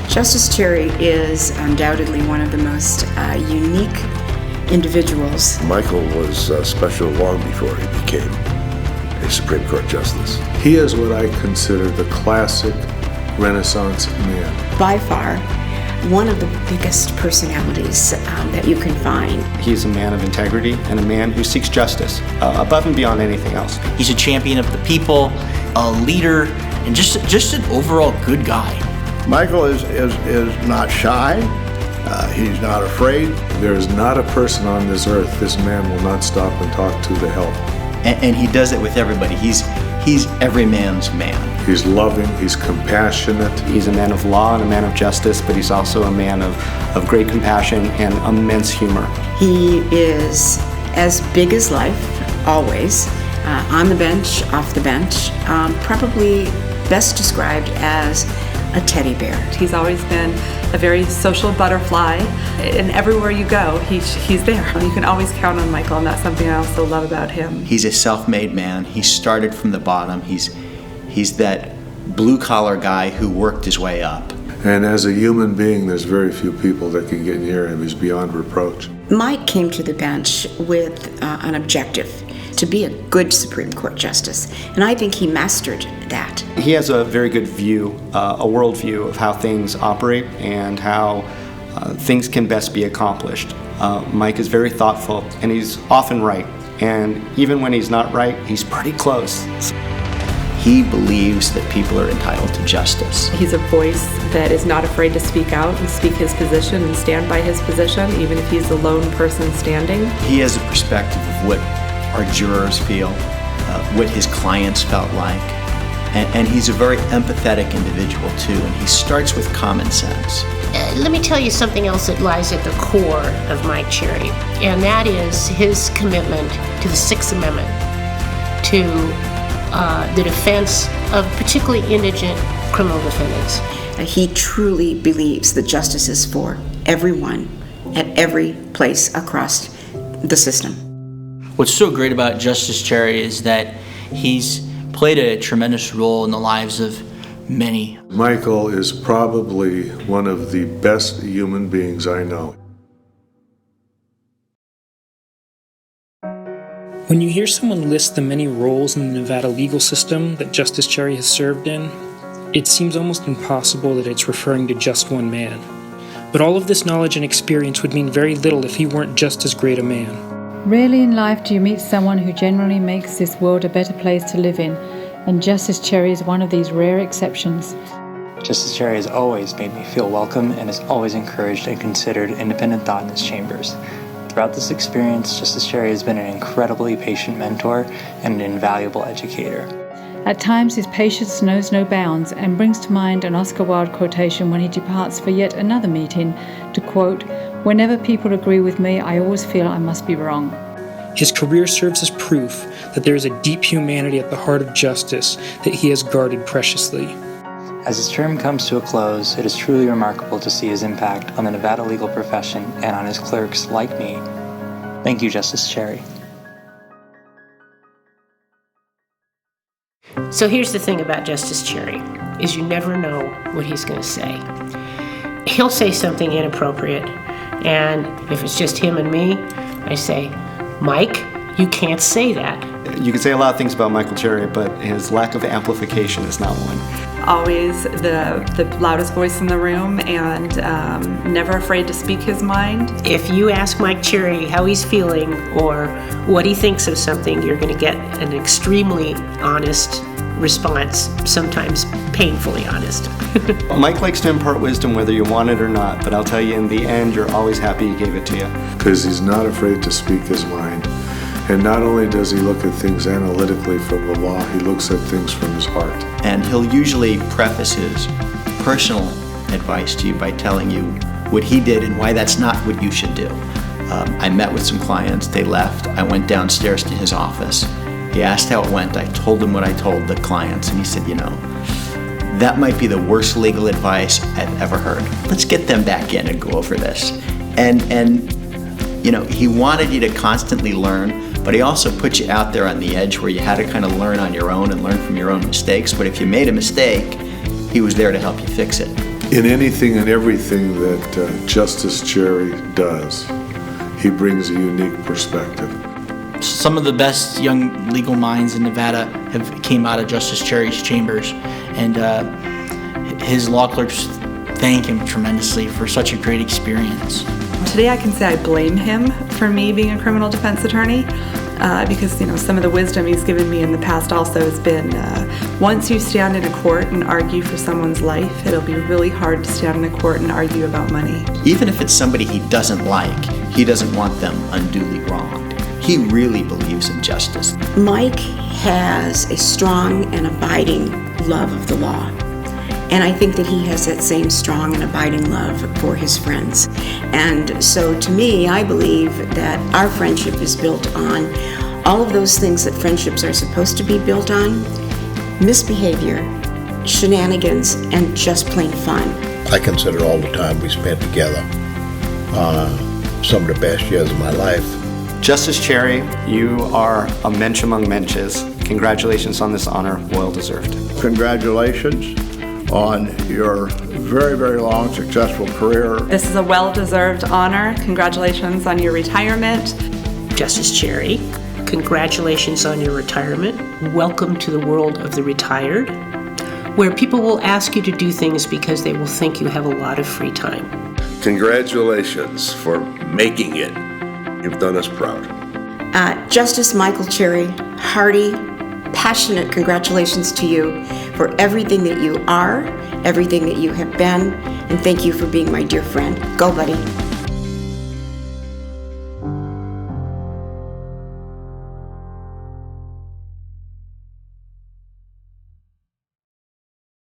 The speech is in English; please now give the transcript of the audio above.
Justice Cherry is undoubtedly one of the most unique individuals. Michael was special long before he became a Supreme Court justice. He is what I consider the classic Renaissance man. By far, one of the biggest personalities that you can find. He's a man of integrity and a man who seeks justice above and beyond anything else. He's a champion of the people, a leader, and just an overall good guy. Michael is not shy. He's not afraid. There is not a person on this earth this man will not stop and talk to help. And he does it with everybody. He's every man's man. He's loving, he's compassionate. He's a man of law and a man of justice, but he's also a man of great compassion and immense humor. He is as big as life, always, on the bench, off the bench, probably best described as a teddy bear. He's always been a very social butterfly, and everywhere you go, he's there. You can always count on Michael, and that's something I also love about him. He's a self-made man. He started from the bottom. He's that blue-collar guy who worked his way up. And as a human being, there's very few people that can get near him. He's beyond reproach. Mike came to the bench with an objective, to be a good Supreme Court justice, and I think he mastered that. He has a very good view, a worldview of how things operate and how things can best be accomplished. Mike is very thoughtful, and he's often right. And even when he's not right, he's pretty close. He believes that people are entitled to justice. He's a voice that is not afraid to speak out and speak his position and stand by his position, even if he's the lone person standing. He has a perspective of what our jurors feel, what his clients felt like. And he's a very empathetic individual too, and he starts with common sense. Let me tell you something else that lies at the core of Mike Cherry, and that is his commitment to the Sixth Amendment, to the defense of particularly indigent criminal defendants. He truly believes that justice is for everyone at every place across the system. What's so great about Justice Cherry is that he's played a tremendous role in the lives of many. Michael is probably one of the best human beings I know. When you hear someone list the many roles in the Nevada legal system that Justice Cherry has served in, it seems almost impossible that it's referring to just one man. But all of this knowledge and experience would mean very little if he weren't just as great a man. Rarely in life do you meet someone who genuinely makes this world a better place to live in, and Justice Cherry is one of these rare exceptions. Justice Cherry has always made me feel welcome and has always encouraged and considered independent thought in his chambers. Throughout this experience, Justice Cherry has been an incredibly patient mentor and an invaluable educator. At times his patience knows no bounds and brings to mind an Oscar Wilde quotation when he departs for yet another meeting to quote, "Whenever people agree with me, I always feel I must be wrong." His career serves as proof that there is a deep humanity at the heart of justice that he has guarded preciously. As his term comes to a close, it is truly remarkable to see his impact on the Nevada legal profession and on his clerks like me. Thank you, Justice Cherry. So here's the thing about Justice Cherry, is you never know what he's going to say. He'll say something inappropriate, and if it's just him and me, I say, Mike, you can't say that. You can say a lot of things about Michael Cherry, but his lack of amplification is not one. Always the loudest voice in the room, and never afraid to speak his mind. If you ask Mike Cherry how he's feeling or what he thinks of something, you're going to get an extremely honest response, sometimes painfully honest. Mike likes to impart wisdom whether you want it or not, but I'll tell you, in the end, you're always happy he gave it to you. Because he's not afraid to speak his mind. And not only does he look at things analytically from the law, he looks at things from his heart. And he'll usually preface his personal advice to you by telling you what he did and why that's not what you should do. I met with some clients, they left, I went downstairs to his office. He asked how it went, I told him what I told the clients, and he said, that might be the worst legal advice I've ever heard. Let's get them back in and go over this. And he wanted you to constantly learn, but he also put you out there on the edge where you had to kind of learn on your own and learn from your own mistakes. But if you made a mistake, he was there to help you fix it. In anything and everything that Justice Cherry does, he brings a unique perspective. Some of the best young legal minds in Nevada have came out of Justice Cherry's chambers, and his law clerks thank him tremendously for such a great experience. Today I can say I blame him for me being a criminal defense attorney because some of the wisdom he's given me in the past also has been once you stand in a court and argue for someone's life, it'll be really hard to stand in a court and argue about money. Even if it's somebody he doesn't like, he doesn't want them unduly wronged. He really believes in justice. Mike has a strong and abiding love of the law. And I think that he has that same strong and abiding love for his friends. And so to me, I believe that our friendship is built on all of those things that friendships are supposed to be built on: misbehavior, shenanigans, and just plain fun. I consider all the time we spent together some of the best years of my life. Justice Cherry, you are a mensch among mensches. Congratulations on this honor, well deserved. Congratulations on your very, very long, successful career. This is a well-deserved honor. Congratulations on your retirement. Justice Cherry, congratulations on your retirement. Welcome to the world of the retired, where people will ask you to do things because they will think you have a lot of free time. Congratulations for making it. You've done us proud. Justice Michael Cherry, hearty, passionate congratulations to you for everything that you are, everything that you have been, and thank you for being my dear friend. Go, buddy.